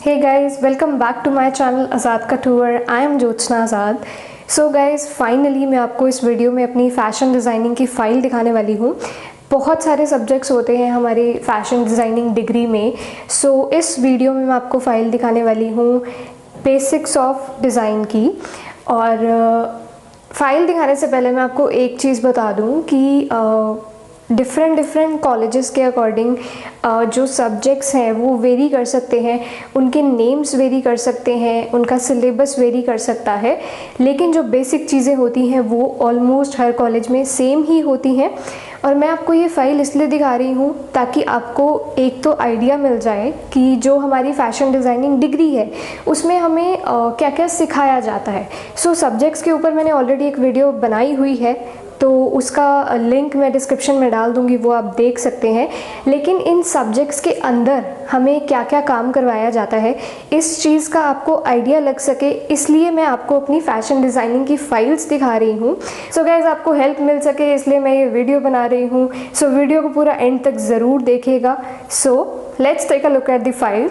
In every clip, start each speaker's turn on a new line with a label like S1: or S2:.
S1: Hey guys, welcome back to my channel आज़ाद का tour. I am Jyotsna Azad. So guys, finally मैं आपको इस video में अपनी फ़ैशन डिज़ाइनिंग की फ़ाइल दिखाने वाली हूँ। बहुत सारे सब्जेक्ट्स होते हैं हमारी फ़ैशन डिज़ाइनिंग डिग्री में। सो इस वीडियो में मैं आपको फ़ाइल दिखाने वाली हूँ बेसिक्स ऑफ डिज़ाइन की। और फ़ाइल दिखाने से पहले मैं आपको एक चीज़ बता दूँ कि डिफरेंट कॉलेजेस के अकॉर्डिंग जो सब्जेक्ट्स हैं वो वेरी कर सकते हैं, उनके नेम्स वेरी कर सकते हैं, उनका सिलेबस वेरी कर सकता है, लेकिन जो बेसिक चीज़ें होती हैं वो ऑलमोस्ट हर कॉलेज में सेम ही होती हैं। और मैं आपको ये फ़ाइल इसलिए दिखा रही हूँ ताकि आपको एक तो आइडिया मिल जाए कि जो हमारी फ़ैशन डिज़ाइनिंग डिग्री है उसमें हमें क्या क्या सिखाया जाता है। सो सब्जेक्ट्स के ऊपर मैंने ऑलरेडी एक वीडियो बनाई हुई है, तो उसका लिंक मैं डिस्क्रिप्शन में डाल दूँगी, वो आप देख सकते हैं। लेकिन इन सब्जेक्ट्स के अंदर हमें क्या क्या काम करवाया जाता है, इस चीज़ का आपको आइडिया लग सके, इसलिए मैं आपको अपनी फ़ैशन डिज़ाइनिंग की फ़ाइल्स दिखा रही हूँ। सो गाइज़, आपको हेल्प मिल सके इसलिए मैं ये वीडियो बना रही हूँ। सो वीडियो को पूरा एंड तक ज़रूर देखिएगा। So let's take a look at the file.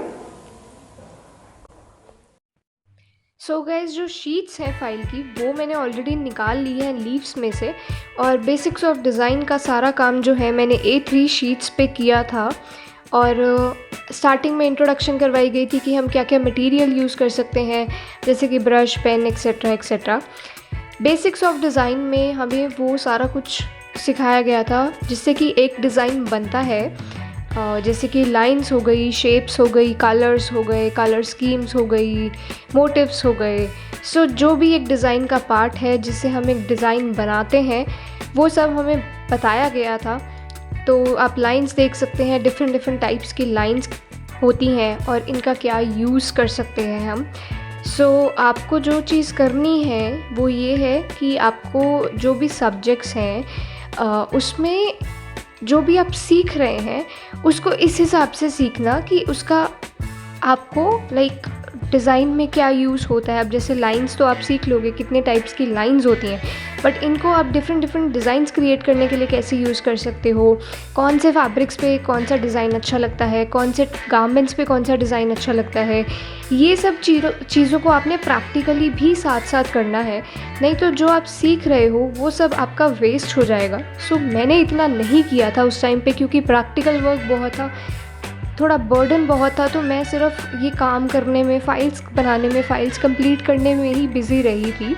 S1: So guys, जो शीट्स हैं फाइल की वो मैंने ऑलरेडी निकाल ली है लीव्स में से। और बेसिक्स ऑफ डिज़ाइन का सारा काम जो है मैंने A3 शीट्स पे किया था। और स्टार्टिंग में इंट्रोडक्शन करवाई गई थी कि हम क्या क्या मटेरियल यूज़ कर सकते हैं, जैसे कि brush, pen, etcetera etcetera. Basics of design में हमें वो सारा कुछ सिखाया गया था जिससे कि एक डिज़ाइन बनता है। जैसे कि लाइंस हो गई, शेप्स हो गई, कलर्स हो गए, कलर स्कीम्स हो गई, मोटिव्स हो गए। सो जो भी एक डिज़ाइन का पार्ट है जिससे हम एक डिज़ाइन बनाते हैं वो सब हमें बताया गया था। तो आप लाइंस देख सकते हैं, डिफरेंट टाइप्स की लाइंस होती हैं और इनका क्या यूज़ कर सकते हैं हम। सो आपको जो चीज़ करनी है वो ये है कि आपको जो भी सब्जेक्ट्स हैं उसमें जो भी आप सीख रहे हैं उसको इस हिसाब से सीखना कि उसका आपको डिज़ाइन में क्या यूज़ होता है। अब जैसे लाइंस तो आप सीख लोगे कितने टाइप्स की लाइंस होती हैं, बट इनको आप डिफरेंट डिज़ाइंस क्रिएट करने के लिए कैसे यूज़ कर सकते हो, कौन से फैब्रिक्स पे कौन सा डिज़ाइन अच्छा लगता है, कौन से गारमेंट्स पे कौन सा डिज़ाइन अच्छा लगता है, ये सब चीज़ों को आपने प्रैक्टिकली भी साथ साथ करना है। नहीं तो जो आप सीख रहे हो वो सब आपका वेस्ट हो जाएगा। सो मैंने इतना नहीं किया था उस टाइम पे क्योंकि प्रैक्टिकल वर्क बहुत था, थोड़ा बर्डन बहुत था। तो मैं सिर्फ ये काम करने में, फ़ाइल्स बनाने में, फ़ाइल्स कंप्लीट करने में ही बिज़ी रही थी।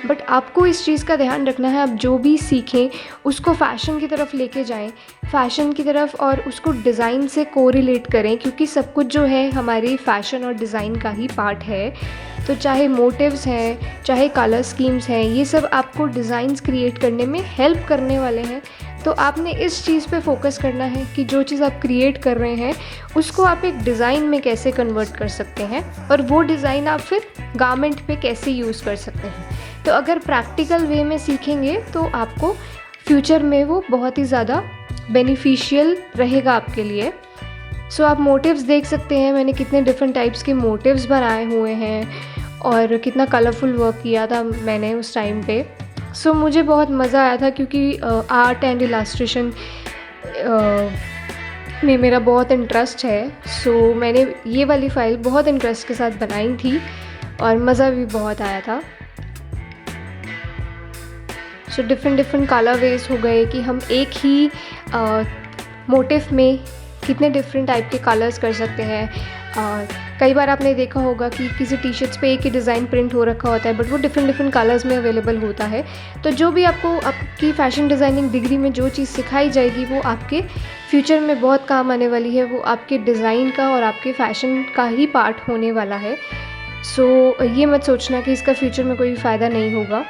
S1: बट आपको इस चीज़ का ध्यान रखना है, आप जो भी सीखें उसको फ़ैशन की तरफ लेके जाएं, फ़ैशन की तरफ, और उसको डिज़ाइन से कोरिलेट करें क्योंकि सब कुछ जो है हमारी फ़ैशन और डिज़ाइन का ही पार्ट है। तो चाहे मोटिव्स हैं, चाहे कलर स्कीम्स हैं, ये सब आपको डिज़ाइंस क्रिएट करने में हेल्प करने वाले हैं। तो आपने इस चीज़ पे फोकस करना है कि जो चीज़ आप क्रिएट कर रहे हैं उसको आप एक डिज़ाइन में कैसे कन्वर्ट कर सकते हैं और वो डिज़ाइन आप फिर गारमेंट पे कैसे यूज़ कर सकते हैं। तो अगर प्रैक्टिकल वे में सीखेंगे तो आपको फ्यूचर में वो बहुत ही ज़्यादा बेनिफिशियल रहेगा आपके लिए। सो आप मोटिव्स देख सकते हैं, मैंने कितने डिफरेंट टाइप्स के मोटिव्स बनाए हुए हैं और कितना कलरफुल वर्क किया था मैंने उस टाइम पे। सो मुझे बहुत मज़ा आया था क्योंकि आर्ट एंड इलास्ट्रेशन में मेरा बहुत इंटरेस्ट है। सो मैंने ये वाली फ़ाइल बहुत इंटरेस्ट के साथ बनाई थी और मज़ा भी बहुत आया था। सो डिफरेंट कलर वेज हो गए कि हम एक ही मोटिव में कितने डिफरेंट टाइप के कलर्स कर सकते हैं। कई बार आपने देखा होगा कि किसी टी शर्ट्स पे एक ही डिज़ाइन प्रिंट हो रखा होता है बट वो डिफरेंट कलर्स में अवेलेबल होता है। तो जो भी आपको आपकी फ़ैशन डिज़ाइनिंग डिग्री में जो चीज़ सिखाई जाएगी वो आपके फ्यूचर में बहुत काम आने वाली है, वो आपके डिज़ाइन का और आपके फ़ैशन का ही पार्ट होने वाला है। सो ये मत सोचना कि इसका फ्यूचर में कोई फ़ायदा नहीं होगा।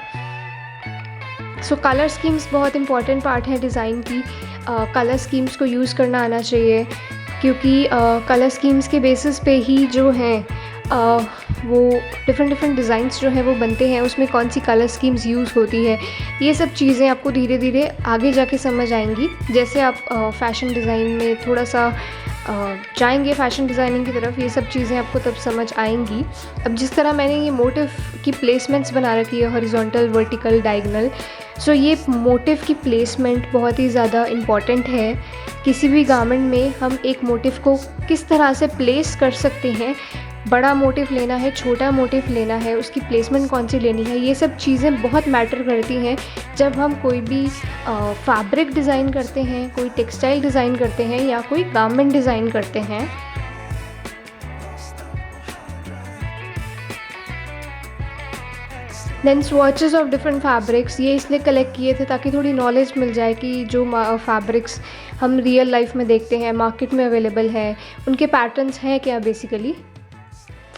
S1: सो कलर स्कीम्स बहुत इंपॉर्टेंट पार्ट है डिज़ाइन की। कलर स्कीम्स को यूज़ करना आना चाहिए क्योंकि कलर स्कीम्स के बेसिस पे ही जो हैं वो डिफरेंट डिज़ाइंस जो हैं वो बनते हैं, उसमें कौन सी कलर स्कीम्स यूज़ होती है, ये सब चीज़ें आपको धीरे धीरे आगे जाके समझ आएंगी। जैसे आप फ़ैशन डिज़ाइन में थोड़ा सा जाएंगे फ़ैशन डिज़ाइनिंग की तरफ, ये सब चीज़ें आपको तब समझ आएंगी। अब जिस तरह मैंने ये मोटिव की प्लेसमेंट्स बना रखी है, हॉरिजॉन्टल, वर्टिकल, डायगोनल, सो ये मोटिव की प्लेसमेंट बहुत ही ज़्यादा इम्पॉर्टेंट है। किसी भी गारमेंट में हम एक मोटिव को किस तरह से प्लेस कर सकते हैं बड़ा मोटिव लेना है, छोटा मोटिव लेना है, उसकी प्लेसमेंट कौन सी लेनी है, ये सब चीज़ें बहुत मैटर करती हैं जब हम कोई भी फैब्रिक डिज़ाइन करते हैं, कोई टेक्सटाइल डिज़ाइन करते हैं या कोई गारमेंट डिज़ाइन करते हैं। Then swatches of different fabrics, ये इसलिए कलेक्ट किए थे ताकि थोड़ी नॉलेज मिल जाए कि जो फैब्रिक्स हम रियल लाइफ में देखते हैं, मार्केट में अवेलेबल है, उनके पैटर्न्स हैं क्या बेसिकली।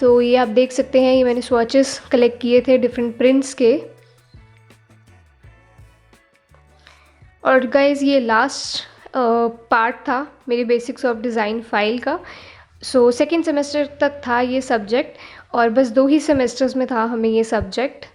S1: तो ये आप देख सकते हैं, ये मैंने स्वॉचेस कलेक्ट किए थे डिफरेंट प्रिंट्स के। और गाइज़ ये लास्ट पार्ट था मेरी बेसिक्स ऑफ डिज़ाइन फाइल का। सो सेकेंड सेमेस्टर तक था ये सब्जेक्ट और बस 2 ही सेमेस्टर्स में था हमें ये सब्जेक्ट।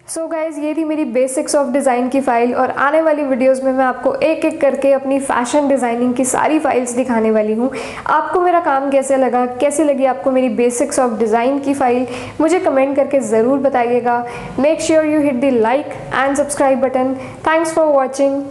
S1: सो गाइज़ ये थी मेरी बेसिक्स ऑफ डिज़ाइन की फ़ाइल और आने वाली वीडियोस में मैं आपको एक एक करके अपनी फ़ैशन डिज़ाइनिंग की सारी फाइल्स दिखाने वाली हूँ। आपको मेरा काम कैसे लगा, कैसे लगी आपको मेरी बेसिक्स ऑफ डिज़ाइन की फ़ाइल, मुझे कमेंट करके ज़रूर बताइएगा। Make sure you hit the like and subscribe button. Thanks for watching.